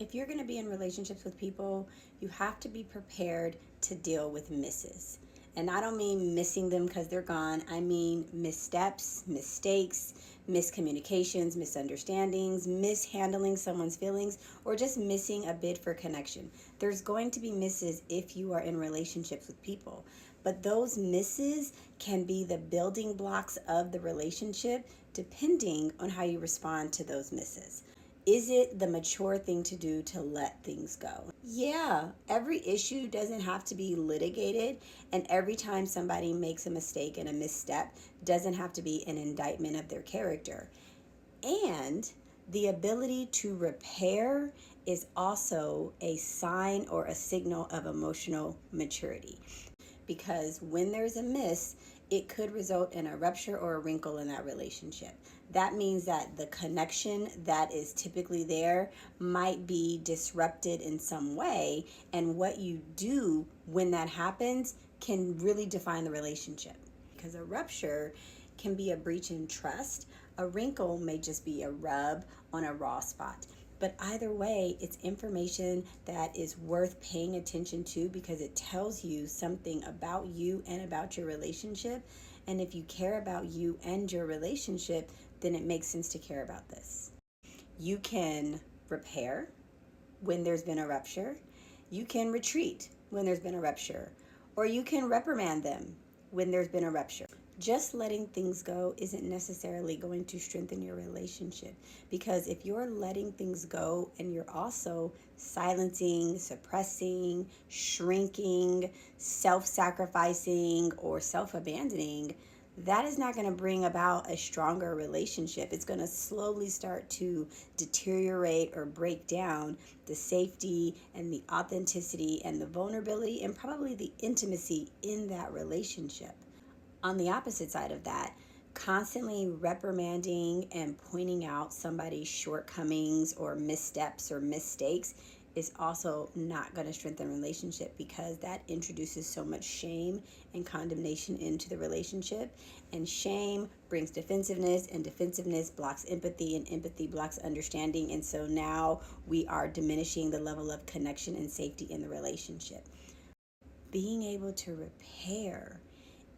If you're going to be in relationships with people, you have to be prepared to deal with misses. And I don't mean missing them because they're gone. I mean missteps, mistakes, miscommunications, misunderstandings, mishandling someone's feelings, or just missing a bid for connection. There's going to be misses if you are in relationships with people. But those misses can be the building blocks of the relationship depending on how you respond to those misses. Is it the mature thing to do to let things go? Yeah, every issue doesn't have to be litigated, and every time somebody makes a mistake and a misstep doesn't have to be an indictment of their character. And the ability to repair is also a sign or a signal of emotional maturity. Because when there's a miss, it could result in a rupture or a wrinkle in that relationship. That means that the connection that is typically there might be disrupted in some way, and what you do when that happens can really define the relationship. Because a rupture can be a breach in trust, a wrinkle may just be a rub on a raw spot. But either way, it's information that is worth paying attention to because it tells you something about you and about your relationship. And if you care about you and your relationship, then it makes sense to care about this. You can repair when there's been a rupture. You can retreat when there's been a rupture. Or you can reprimand them when there's been a rupture. Just letting things go isn't necessarily going to strengthen your relationship, because if you're letting things go and you're also silencing, suppressing, shrinking, self-sacrificing, or self-abandoning, that is not going to bring about a stronger relationship. It's going to slowly start to deteriorate or break down the safety and the authenticity and the vulnerability and probably the intimacy in that relationship. On the opposite side of that, constantly reprimanding and pointing out somebody's shortcomings or missteps or mistakes is also not going to strengthen a relationship, because that introduces so much shame and condemnation into the relationship. And shame brings defensiveness, and defensiveness blocks empathy, and empathy blocks understanding. And so now we are diminishing the level of connection and safety in the relationship. Being able to repair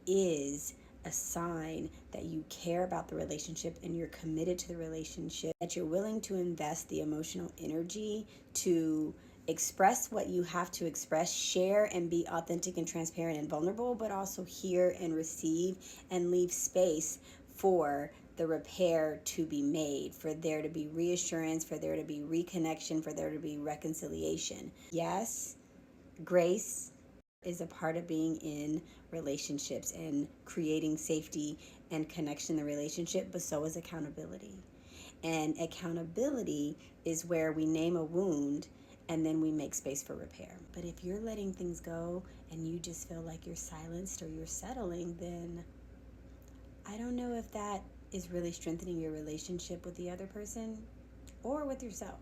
is a sign that you care about the relationship and you're committed to the relationship, that you're willing to invest the emotional energy to express what you have to express, share and be authentic and transparent and vulnerable, but also hear and receive and leave space for the repair to be made, for there to be reassurance, for there to be reconnection, for there to be reconciliation. Yes, grace is a part of being in relationships and creating safety and connection in the relationship, but so is accountability. And accountability is where we name a wound and then we make space for repair. But if you're letting things go and you just feel like you're silenced or you're settling, then I don't know if that is really strengthening your relationship with the other person or with yourself.